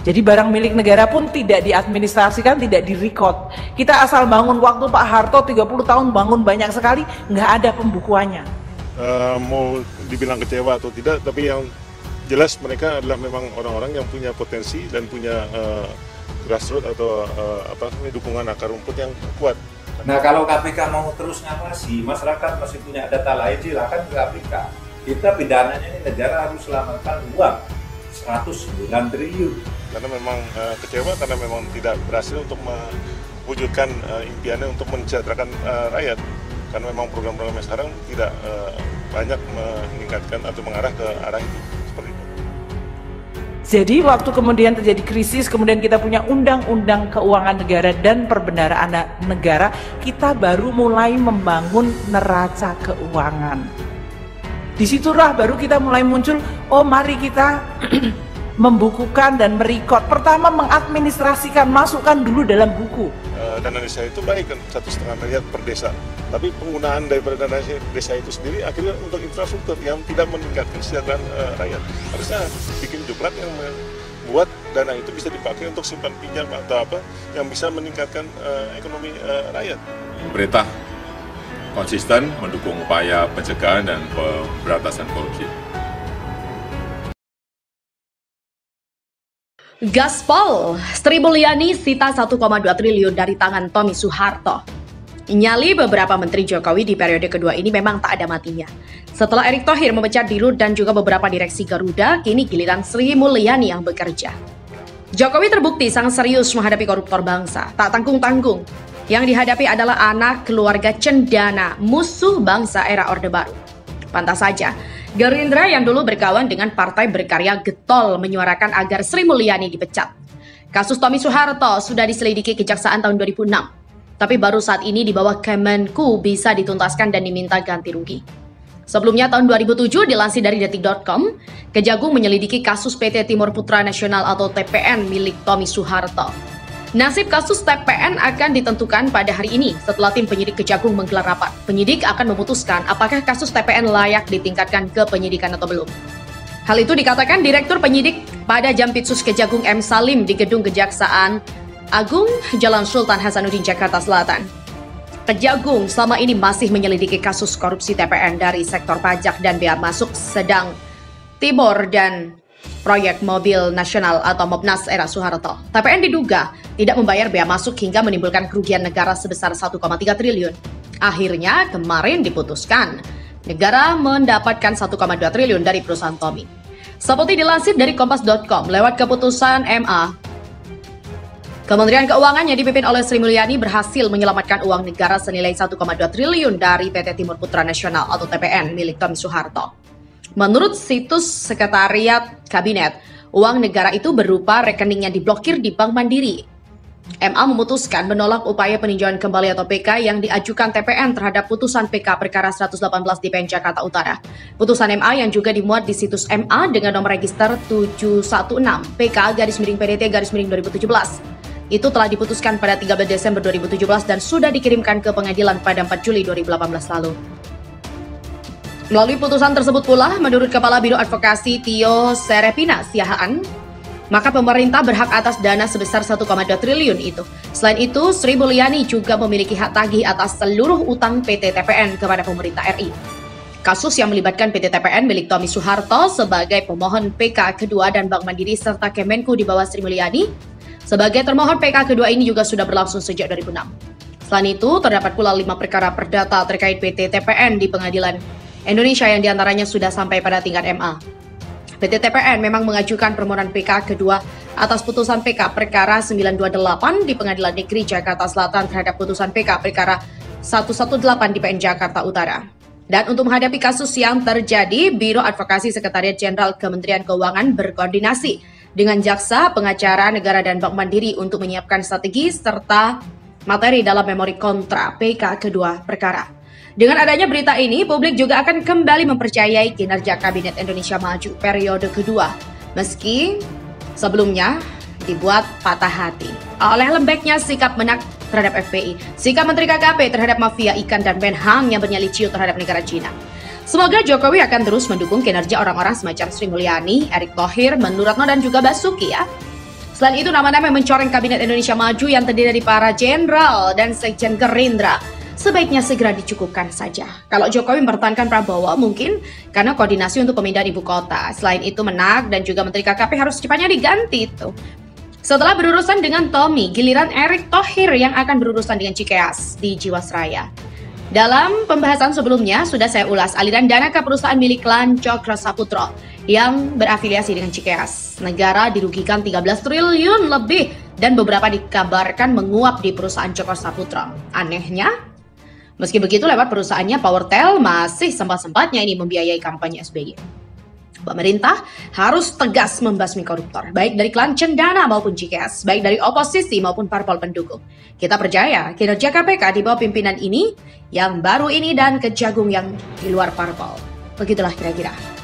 Jadi barang milik negara pun tidak diadministrasikan, tidak direcord. Kita asal bangun, waktu Pak Harto 30 tahun bangun banyak sekali, nggak ada pembukuannya. Mau dibilang kecewa atau tidak, tapi yang jelas mereka adalah memang orang-orang yang punya potensi dan punya grassroots atau dukungan akar rumput yang kuat. Nah, kalau KPK mau terus ngawasi, masyarakat masih punya data lain, silakan ke KPK. Kita pidananya ini negara harus selamatkan uang 109 triliun. Karena memang kecewa karena memang tidak berhasil untuk mewujudkan impiannya untuk mensejahterakan rakyat. Karena memang program-programnya sekarang tidak banyak meningkatkan atau mengarah ke arah itu. Seperti itu. Jadi waktu kemudian terjadi krisis, kemudian kita punya undang-undang keuangan negara dan perbendaharaan negara, kita baru mulai membangun neraca keuangan. Disitulah baru kita mulai muncul, oh mari kita membukukan dan merekod. Pertama mengadministrasikan, masukkan dulu dalam buku. Dana desa itu baik kan, 1,5 miliar per desa. Tapi penggunaan daripada dana desa itu sendiri akhirnya untuk infrastruktur yang tidak meningkatkan kesejahteraan rakyat. Harusnya bikin juklat yang membuat dana itu bisa dipakai untuk simpan pinjam atau apa yang bisa meningkatkan ekonomi rakyat. Pemerintah konsisten mendukung upaya pencegahan dan pemberantasan korupsi. Gaspol, Sri Mulyani sita 1,2 triliun dari tangan Tommy Soeharto. Nyali beberapa menteri Jokowi di periode kedua ini memang tak ada matinya. Setelah Erick Thohir memecat Dirut dan juga beberapa direksi Garuda, kini giliran Sri Mulyani yang bekerja. Jokowi terbukti sangat serius menghadapi koruptor bangsa, tak tanggung-tanggung. Yang dihadapi adalah anak keluarga cendana, musuh bangsa era Orde Baru. Pantas saja, Gerindra yang dulu berkawan dengan partai berkarya getol menyuarakan agar Sri Mulyani dipecat. Kasus Tommy Soeharto sudah diselidiki Kejaksaan tahun 2006, tapi baru saat ini di bawah Kemenku bisa dituntaskan dan diminta ganti rugi. Sebelumnya tahun 2007 dilansir dari detik.com, Kejagung menyelidiki kasus PT Timur Putra Nasional atau TPN milik Tommy Soeharto. Nasib kasus TPN akan ditentukan pada hari ini setelah tim penyidik Kejagung menggelar rapat. Penyidik akan memutuskan apakah kasus TPN layak ditingkatkan ke penyidikan atau belum. Hal itu dikatakan Direktur Penyidik pada Jampitsus Kejagung M. Salim di Gedung Kejaksaan Agung Jalan Sultan Hasanuddin Jakarta Selatan. Kejagung selama ini masih menyelidiki kasus korupsi TPN dari sektor pajak dan bea masuk sedang Timur dan proyek mobil nasional atau Mobnas era Soeharto. TPN diduga tidak membayar bea masuk hingga menimbulkan kerugian negara sebesar 1,3 triliun. Akhirnya kemarin diputuskan negara mendapatkan 1,2 triliun dari perusahaan Tommy. Seperti dilansir dari kompas.com lewat keputusan MA, Kementerian Keuangan yang dipimpin oleh Sri Mulyani berhasil menyelamatkan uang negara senilai 1,2 triliun dari PT Timur Putra Nasional atau TPN milik Tommy Soeharto. Menurut situs Sekretariat Kabinet, uang negara itu berupa rekening yang diblokir di Bank Mandiri. MA memutuskan menolak upaya peninjauan kembali atau PK yang diajukan TPN terhadap putusan PK perkara 118 di PN Jakarta Utara. Putusan MA yang juga dimuat di situs MA dengan nomor register 716 PK-PDT-2017. Itu telah diputuskan pada 13 Desember 2017 dan sudah dikirimkan ke pengadilan pada 4 Juli 2018 lalu. Melalui putusan tersebut pula, menurut Kepala Biro Advokasi Tio Serepina Siahaan, maka pemerintah berhak atas dana sebesar 1,2 triliun itu. Selain itu, Sri Mulyani juga memiliki hak tagih atas seluruh utang PT TPN kepada pemerintah RI. Kasus yang melibatkan PT TPN milik Tommy Soeharto sebagai pemohon PK kedua dan Bank Mandiri serta Kemenku di bawah Sri Mulyani sebagai termohon PK kedua ini juga sudah berlangsung sejak 2006. Selain itu, terdapat pula 5 perkara perdata terkait PT TPN di Pengadilan Indonesia yang diantaranya sudah sampai pada tingkat MA. PT TPN memang mengajukan permohonan PK kedua atas putusan PK perkara 928 di Pengadilan Negeri Jakarta Selatan terhadap putusan PK perkara 118 di PN Jakarta Utara. Dan untuk menghadapi kasus yang terjadi, Biro Advokasi Sekretariat Jenderal Kementerian Keuangan berkoordinasi dengan jaksa, pengacara negara dan Bank Mandiri untuk menyiapkan strategi serta materi dalam memori kontra PK kedua perkara. Dengan adanya berita ini, publik juga akan kembali mempercayai kinerja Kabinet Indonesia Maju periode kedua, meski sebelumnya dibuat patah hati oleh lembeknya sikap Menak terhadap FPI, sikap Menteri KKP terhadap mafia ikan dan Menhan yang bernyali ciut terhadap negara Cina. Semoga Jokowi akan terus mendukung kinerja orang-orang semacam Sri Mulyani, Erick Thohir, Menurutno dan juga Basuki ya. Selain itu, nama-nama yang mencoreng Kabinet Indonesia Maju yang terdiri dari para jenderal dan sekjen Gerindra sebaiknya segera dicukupkan saja. Kalau Jokowi mempertahankan Prabowo mungkin karena koordinasi untuk pemindahan ibu kota. Selain itu, Menak dan juga Menteri KKP harus secepatnya diganti itu. Setelah berurusan dengan Tommy, giliran Erick Thohir yang akan berurusan dengan Cikeas di Jiwasraya. Dalam pembahasan sebelumnya, sudah saya ulas aliran dana ke perusahaan milik klan Cokro Saputro yang berafiliasi dengan Cikeas. Negara dirugikan 13 triliun lebih dan beberapa dikabarkan menguap di perusahaan Cokro Saputro. Anehnya, meski begitu lewat perusahaannya Powertel masih sempat-sempatnya ini membiayai kampanye SBY. Pemerintah harus tegas membasmi koruptor, baik dari klan Cendana maupun Cikeas, baik dari oposisi maupun parpol pendukung. Kita percaya kinerja KPK di bawah pimpinan ini, yang baru ini dan Kejagung yang di luar parpol. Begitulah kira-kira.